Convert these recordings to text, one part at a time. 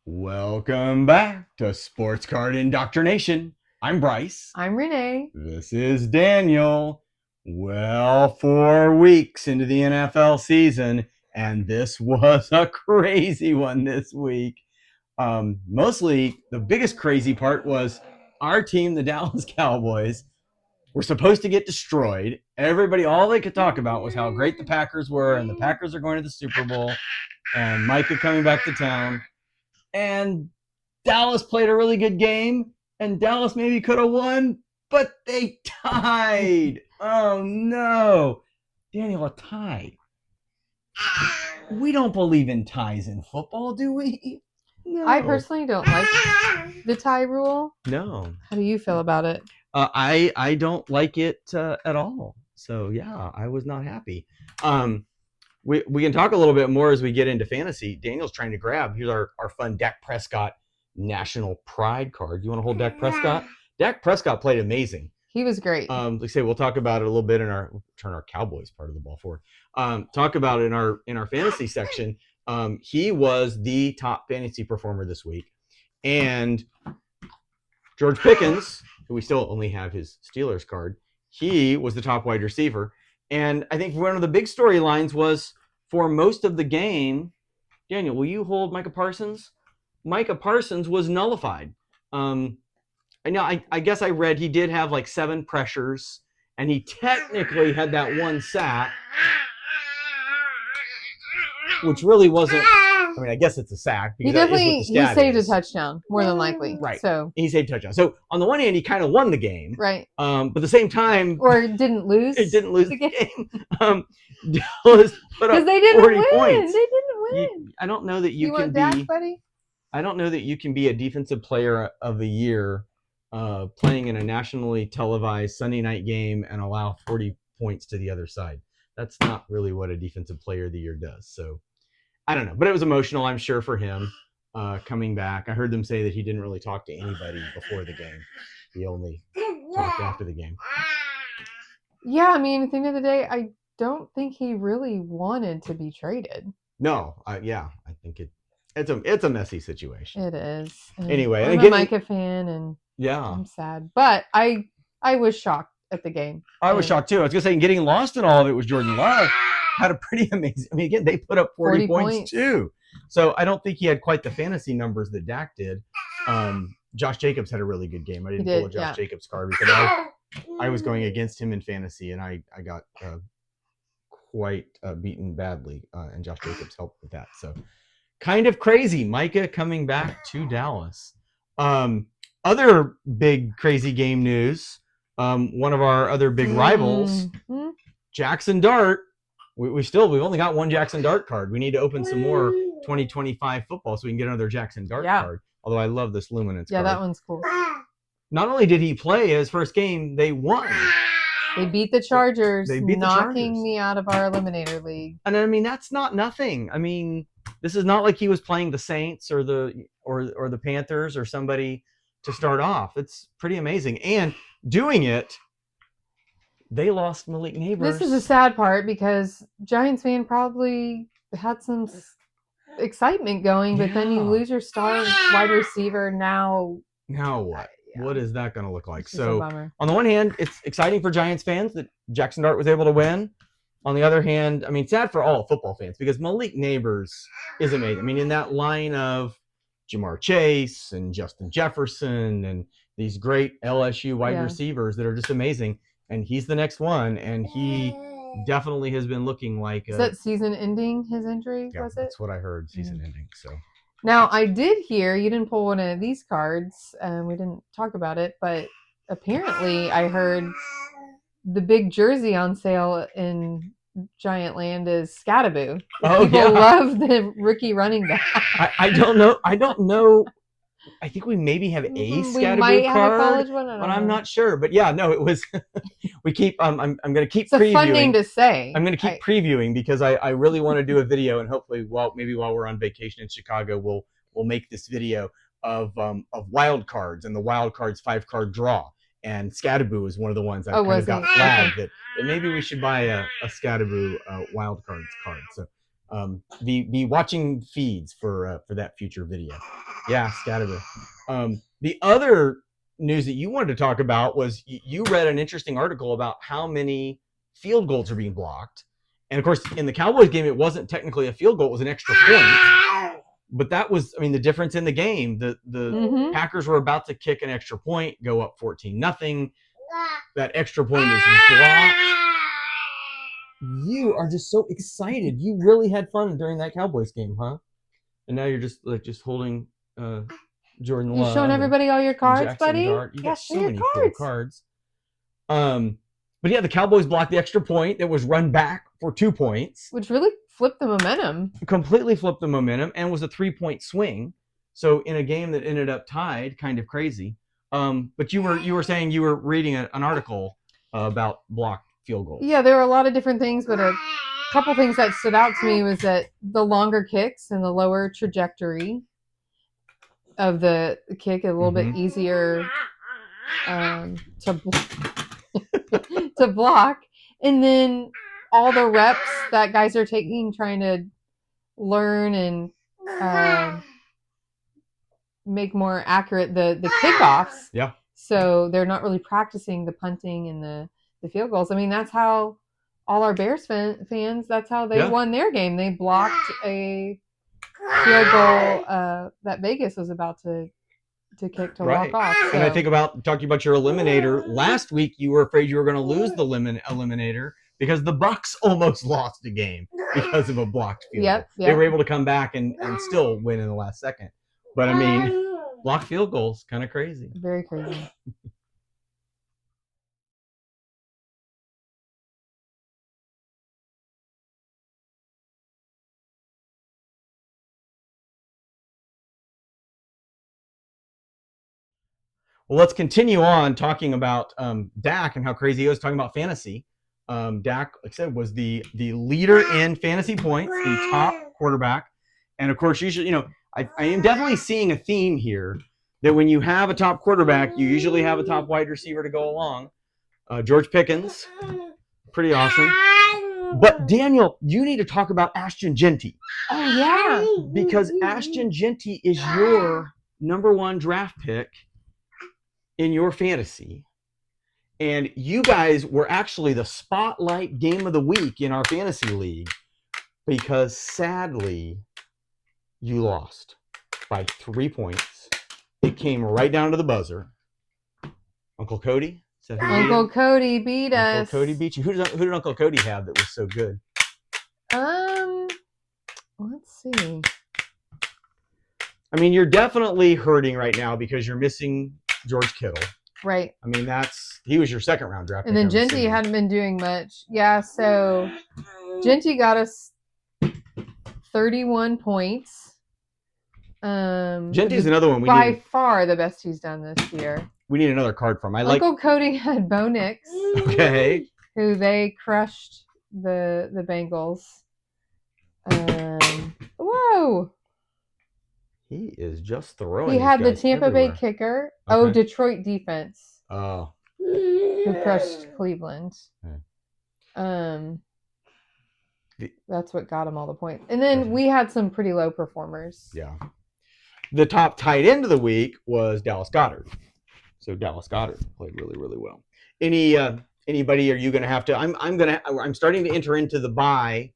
Welcome back to Sports Card Indoctrination. I'm Bryce. I'm Renee. This is Daniel. Well, 4 weeks into the NFL season, and this was a crazy one this week. Mostly, the biggest crazy part was our team, the Dallas Cowboys, were supposed to get destroyed. Everybody, all they could talk about was how great the Packers were, and the Packers are going to the Super Bowl, and Micah coming back to town. And Dallas played a really good game, and Dallas maybe could have won, but they tied. Oh, no. Daniel, a tie. We don't believe in ties in football, do we? No. I personally don't like the tie rule. No. How do you feel about it? I don't like it at all. So, yeah, I was not happy. We can talk a little bit more as we get into fantasy. Daniel's trying to grab. Here's our fun Dak Prescott National Pride card. You want to hold Dak Prescott? Dak Prescott played amazing. He was great. Like I say, we'll talk about it a little bit in our turn our Cowboys part of the ball forward. Talk about it in our fantasy section. He was the top fantasy performer this week, and George Pickens, who we still only have his Steelers card, he was the top wide receiver. And I think one of the big storylines was for most of the game, Daniel, will you hold Micah Parsons? Micah Parsons was nullified. I guess I read he did have like 7 pressures, and he technically had that 1 sack, which really wasn't. I mean, I guess it's a sack. He definitely saved a touchdown, more than likely. Right. So he saved a touchdown. So on the one hand, he kind of won the game. Right. But at the same time, or didn't lose. It didn't lose the game. Dallas put up 40 points. They didn't win. I don't know that you can want Dak, buddy? I don't know that you can be a defensive player of the year playing in a nationally televised Sunday night game and allow 40 points to the other side. That's not really what a defensive player of the year does. So I don't know, but it was emotional, I'm sure, for him coming back. I heard them say that he didn't really talk to anybody before the game. He only talked after the game. Yeah, I mean, at the end of the day, I don't think he really wanted to be traded. No, I think it's a messy situation. It is. And anyway, I'm a Micah fan, and yeah, I'm sad, but I was shocked at the game. I was shocked too. I was gonna say, getting lost in all of it was Jordan Love. Had a pretty amazing. I mean, again, they put up 40 points too. So I don't think he had quite the fantasy numbers that Dak did. Josh Jacobs had a really good game. I didn't pull a Josh Jacobs card because I was going against him in fantasy, and I got quite beaten badly, and Josh Jacobs helped with that. So kind of crazy. Micah coming back to Dallas. Other big crazy game news. One of our other big rivals, Jaxson Dart. We've only got one Jaxson Dart card. We need to open some more 2025 football so we can get another Jaxson Dart card. Although I love this Luminance card. Yeah, that one's cool. Not only did he play his first game, they won. They beat the Chargers, knocking me out of our Eliminator League. And I mean, that's not nothing. I mean, this is not like he was playing the Saints or the Panthers or somebody to start off. It's pretty amazing. And doing it, they lost Malik Nabers. This is the sad part because Giants fan probably had some excitement going, but then you lose your star wide receiver. Now what? Yeah. What is that going to look like? So on the one hand, it's exciting for Giants fans that Jaxson Dart was able to win. On the other hand, I mean, sad for all football fans because Malik Nabers is amazing. I mean, in that line of Jamar Chase and Justin Jefferson and these great LSU wide receivers that are just amazing. And he's the next one, and he definitely has been looking like is that season ending, his injury, was it? That's what I heard, season ending. So now I did hear, you didn't pull one of these cards, and we didn't talk about it, but apparently I heard the big jersey on sale in Giant Land is Scattaboo. People love the rookie running back. I don't know. I think we maybe have a Scattaboo might card, have a college one, but I'm not sure. But yeah, no, it was. We keep. I'm going to keep. It's a fun name to say. I'm going to keep previewing because I really want to do a video, and hopefully, while we're on vacation in Chicago, we'll make this video of Wild Cards and the Wild Cards 5-card draw. And Scattaboo is one of the ones I kind of got flagged that maybe we should buy a Scattaboo Wild Cards card. So Be watching feeds for that future video. Yeah, Scatterby. The other news that you wanted to talk about was you read an interesting article about how many field goals are being blocked. And of course, in the Cowboys game, it wasn't technically a field goal; it was an extra point. But that was, I mean, the difference in the game. The Packers were about to kick an extra point, go up 14-0. That extra point is blocked. You are just so excited. You really had fun during that Cowboys game, huh? And now you're just holding Jordan Love. You're showing everybody all your cards, Jaxson buddy. Dart. You got so many cool cards. But yeah, the Cowboys blocked the extra point that was run back for 2 points, which really flipped the momentum. Completely flipped the momentum, and was a 3-point swing. So in a game that ended up tied, kind of crazy. But you were saying you were reading an article about blocked field goals. Yeah, there were a lot of different things, but a couple things that stood out to me was that the longer kicks and the lower trajectory of the kick, a little bit easier to block, and then all the reps that guys are taking, trying to learn and make more accurate the kickoffs. Yeah. So they're not really practicing the punting and the field goals. I mean, that's how all our Bears fans, that's how they won their game. They blocked a field goal that Vegas was about to kick to walk off. So. And I think talking about your eliminator, last week you were afraid you were going to lose the eliminator because the Bucs almost lost a game because of a blocked field goal. They were able to come back and still win in the last second. But I mean, blocked field goals, kind of crazy. Very crazy. Well, let's continue on talking about Dak and how crazy he was, talking about fantasy. Dak, like I said, was the leader in fantasy points, the top quarterback. And of course, usually, I am definitely seeing a theme here that when you have a top quarterback, you usually have a top wide receiver to go along. George Pickens, pretty awesome. But Daniel, you need to talk about Ashton Jeanty. Oh, yeah. Because Ashton Jeanty is your number one draft pick in your fantasy. And you guys were actually the spotlight game of the week in our fantasy league because sadly you lost by 3 points. It came right down to the buzzer. Uncle Cody? Uncle Cody beat us. Uncle Cody beat you. Who did Uncle Cody have that was so good? Let's see. I mean, you're definitely hurting right now because you're missing George Kittle. Right. I mean, he was your second round draft pick. And then Jeanty hadn't been doing much. Yeah, so Jeanty got us 31 points. Jeanty's another one. By far the best he's done this year. We need another card from. Uncle Cody had Bo Nix. Okay. Who they crushed the Bengals. Whoa. He is just throwing. He had the Tampa everywhere. Bay kicker. Okay. Oh, Detroit defense. Oh. Who crushed Cleveland. Okay. That's what got him all the points. And then we had some pretty low performers. Yeah. The top tight end of the week was Dallas Goedert. So Dallas Goedert played really, really well. Anybody? Are you going to have to? I'm starting to enter into the bye,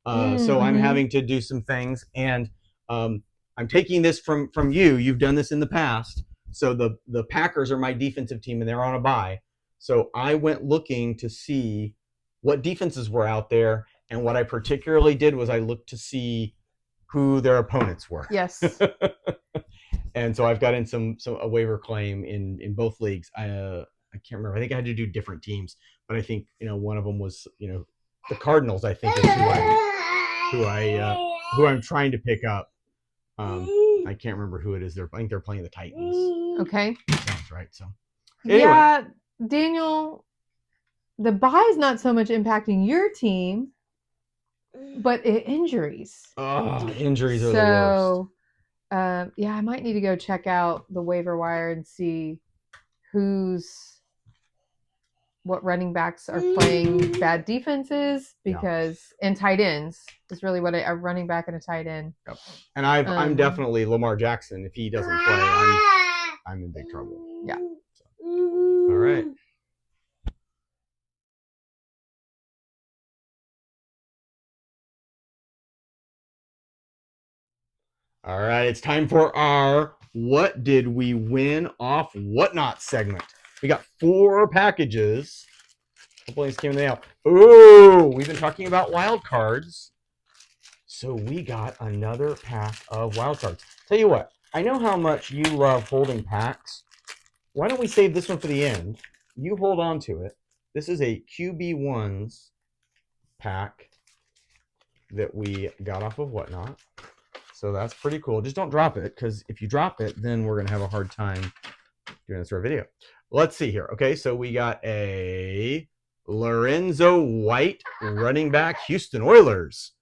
so I'm having to do some things, and I'm taking this from you. You've done this in the past. So the Packers are my defensive team, and they're on a bye. So I went looking to see what defenses were out there, and what I particularly did was I looked to see who their opponents were. Yes. And so I've got in a waiver claim in both leagues. I can't remember. I think I had to do different teams, but I think one of them was the Cardinals. I think is who I'm trying to pick up. I can't remember who it is. I think they're playing the Titans. Okay. Sounds right. So anyway. Yeah, Daniel, the bye is not so much impacting your team, but injuries. Oh, injuries are the worst. Yeah, I might need to go check out the waiver wire and see who's what running backs are playing bad defenses because and tight ends is really what a running back and a tight end. Yep. And I'm definitely Lamar Jackson. If he doesn't play, I'm in big trouble. Yeah. So, all right. All right, it's time for our What Did We Win Off Whatnot segment. We got 4 packages. Hopefully this came in the mail. Ooh, we've been talking about wild cards. So we got another pack of wild cards. Tell you what, I know how much you love holding packs. Why don't we save this one for the end? You hold on to it. This is a QB1's pack that we got off of Whatnot. So that's pretty cool. Just don't drop it, because if you drop it, then we're going to have a hard time doing this for a video. Let's see here. Okay, so we got a Lorenzo White running back, Houston Oilers.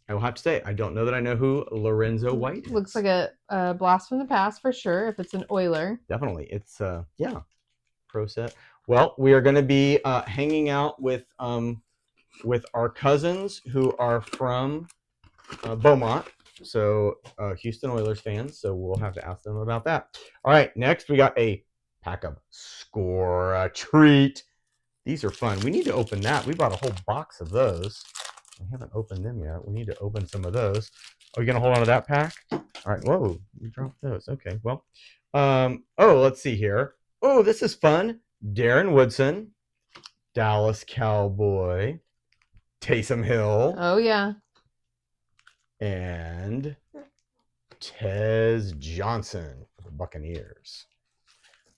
I will have to say, I don't know that I know who Lorenzo White is. Looks like a blast from the past for sure, if it's an Oiler. Definitely. It's, yeah, pro set. Well, we are going to be hanging out with our cousins who are from Beaumont. So Houston Oilers fans, so we'll have to ask them about that. All right, next we got a pack of Score a Treat. These are fun. We need to open that. We bought a whole box of those. I haven't opened them yet. We need to open some of those. Are you going to hold on to that pack? All right, whoa, you dropped those. Okay, well, oh, let's see here. Oh, this is fun. Darren Woodson, Dallas Cowboy, Taysom Hill. Oh, yeah. And Tez Johnson for the Buccaneers.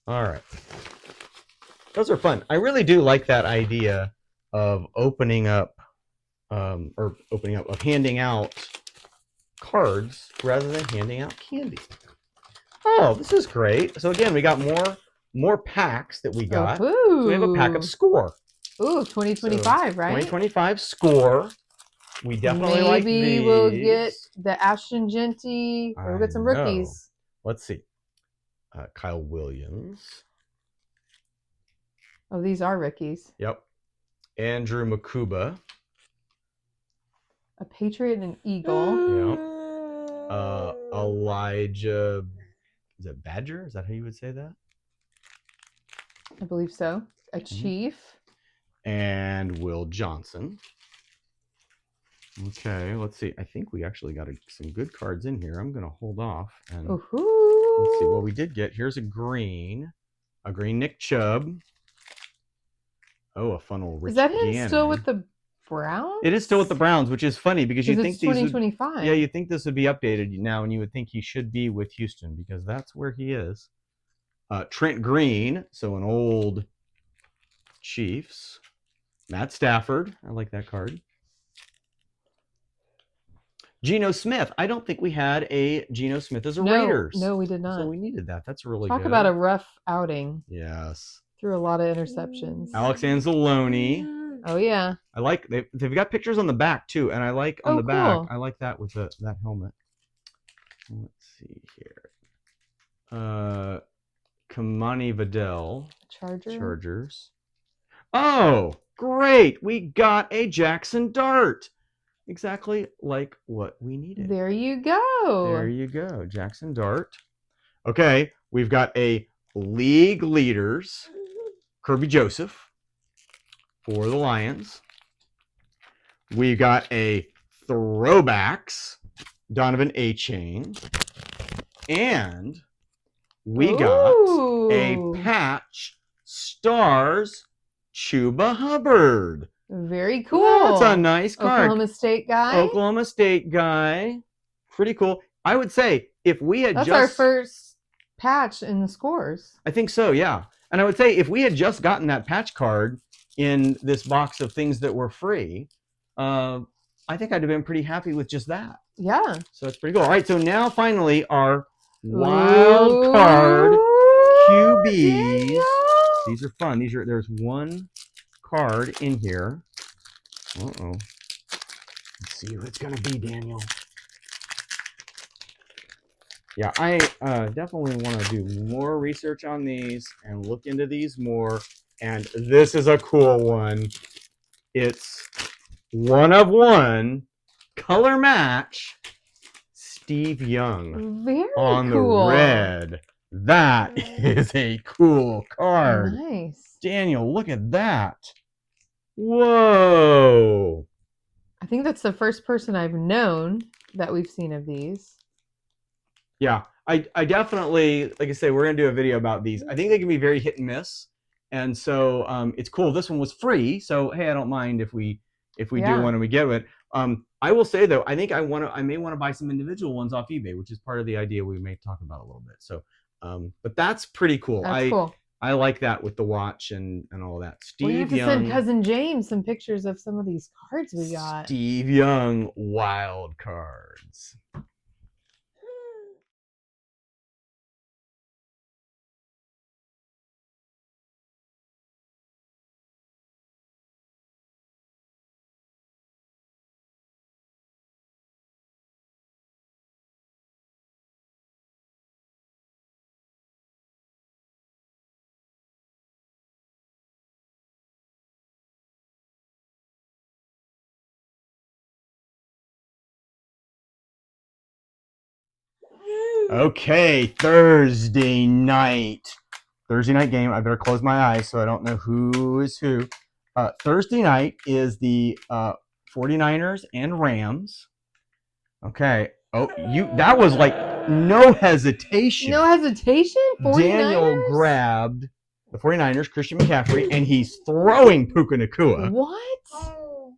All right. Those are fun. I really do like that idea of opening up, of handing out cards rather than handing out candy. Oh, this is great. So again, we got more packs that we got. Ooh. So we have a pack of Score. Ooh, 2025, so, right? 2025 Score. We definitely like these. Maybe we'll get the Ashton Jeanty, or we'll get some rookies. Let's see. Kyle Williams. Oh, these are rookies. Yep. Andrew Makuba. A Patriot and an Eagle. Yep. Elijah, is it Badger? Is that how you would say that? I believe so. A Chief. And Will Johnson. Okay, let's see. I think we actually got some good cards in here. I'm going to hold off. And let's see what we did get. Here's a green Nick Chubb. Oh, a funnel Rich Is that him Gannon. still with the Browns? It is still with the Browns, which is funny because you think these 2025. Yeah, you think this would be updated now, and you would think he should be with Houston because that's where he is. Trent Green, so an old Chiefs. Matt Stafford, I like that card. Geno Smith. I don't think we had a Geno Smith as a Raiders. No, we did not. So we needed that. That's really good. Talk about a rough outing. Yes. Threw a lot of interceptions. Alex Anzalone. Oh, yeah. I like, they've got pictures on the back, too. And I like on the back, I like that with that helmet. Let's see here. Kamani Vidal. Chargers. Oh, great. We got a Jaxson Dart. Exactly like what we needed. There you go. There you go. Jaxson Dart. Okay, we've got a league leaders, Kirby Joseph for the Lions. We got a throwbacks, Donovan A-Chain. And we got a patch stars, Chuba Hubbard. Very cool. That's a nice card. Oklahoma State guy. Pretty cool. I would say if we had That's our first patch in the scores. I think so, yeah. And I would say if we had just gotten that patch card in this box of things that were free, I think I'd have been pretty happy with just that. Yeah. So it's pretty cool. All right, so now finally our wild card QBs. Yeah. These are fun. There's one card in here. Uh-oh. Let's see who it's gonna be, Daniel. Yeah, I definitely want to do more research on these and look into these more. And this is a cool one. It's 1 of 1 color match Steve Young Very on cool. the red. That is a cool card. Nice. Daniel, look at that. Whoa. I think that's the first person I've known that we've seen of these. Yeah, I definitely, like I say, we're going to do a video about these. I think they can be very hit and miss. And so it's cool. This one was free. So, hey, I don't mind if we do one and we get it. I will say, though, I think I may want to buy some individual ones off eBay, which is part of the idea we may talk about a little bit. So, but that's pretty cool. That's cool. I like that with the watch and all that. We have Steve to send Young. Cousin James some pictures of some of these cards we got. Steve Young Wild Cards. Okay, Thursday night game. I better close my eyes so I don't know who is who. Thursday night is the 49ers and Rams. Okay. Oh, that was like no hesitation. No hesitation? 49ers? Daniel grabbed the 49ers, Christian McCaffrey, and he's throwing Puka Nacua. What?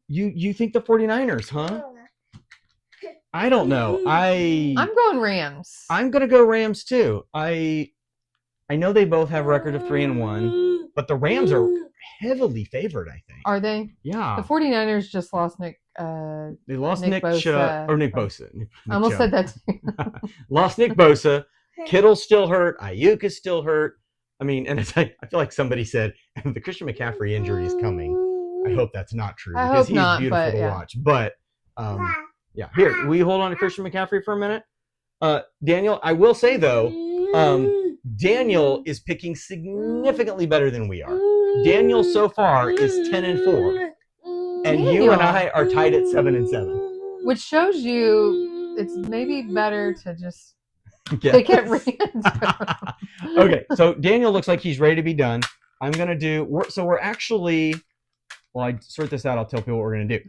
You think the 49ers, huh? I don't know. I'm going Rams. I'm gonna go Rams too. I know they both have a record of 3-1, but the Rams are heavily favored, I think. Are they? Yeah. The 49ers just lost Nick. They lost Nick Bosa. I almost said that too. Lost Nick Bosa. Kittle's still hurt. Ayuk is still hurt. I mean, and it's like, I feel like somebody said the Christian McCaffrey injury is coming. I hope that's not true because he's beautiful to watch. But yeah, here, will you hold on to Christian McCaffrey for a minute? Daniel, I will say though, Daniel is picking significantly better than we are. Daniel so far is 10-4, and you and I are tied at 7-7, which shows you it's maybe better to just pick at random. Okay, so Daniel looks like he's ready to be done. I'm gonna do. We're actually. Well, I sort this out. I'll tell people what we're going to do.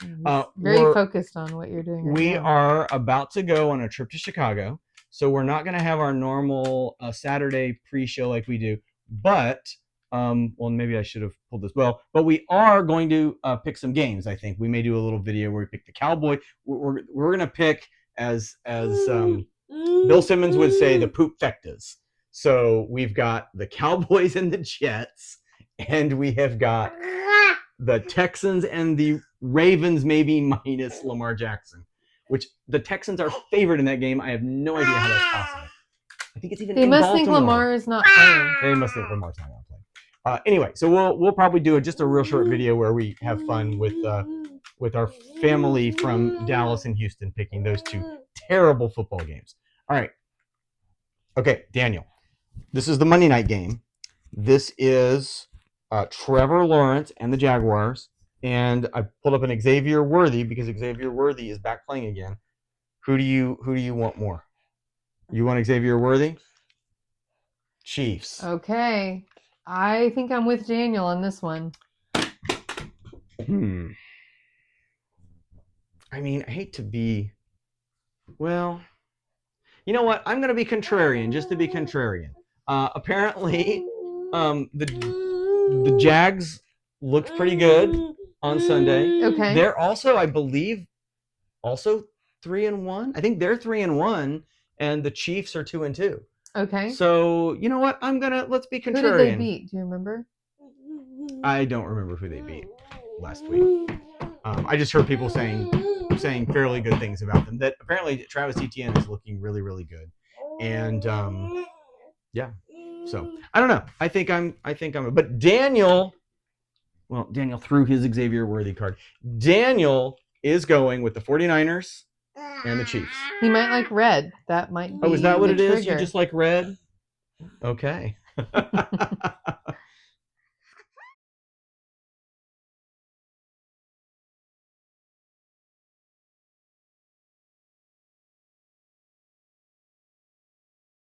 Very focused on what you're doing. We are about to go on a trip to Chicago, so we're not going to have our normal Saturday pre-show like we do. But, well, maybe I should have pulled this. Well, but we are going to pick some games. I think we may do a little video where we pick the Cowboy. We're going to pick as Bill Simmons would say, the poop fectas. So we've got the Cowboys and the Jets, and we have got the Texans and the Ravens, maybe minus Lamar Jackson, which the Texans are favored in that game. I have no idea how that's possible. I think it's even in Baltimore. They must think Lamar is not playing. They must think Lamar's not going to play. Anyway, so we'll probably do just a real short video where we have fun with our family from Dallas and Houston picking those two terrible football games. All right. Okay, Daniel. This is the Monday night game. This is Trevor Lawrence and the Jaguars, and I pulled up an Xavier Worthy because Xavier Worthy is back playing again. Who do you want more? You want Xavier Worthy? Chiefs. Okay, I think I'm with Daniel on this one. I mean, I hate to be. Well, you know what? I'm going to be contrarian, just to be contrarian. Apparently, the Jags looked pretty good on Sunday. Okay. They're also, I believe, 3-1. I think they're 3-1, and the Chiefs are 2-2. Okay. So you know what? Let's be contrarian. Who did they beat? Do you remember? I don't remember who they beat last week. I just heard people saying fairly good things about them. That apparently Travis Etienne is looking really, really good, and yeah. So I don't know. I think I'm. But Daniel threw his Xavier Worthy card. Daniel is going with the 49ers and the Chiefs. He might like red. That might be. Oh, is that what it trigger. is? You just like red? Okay.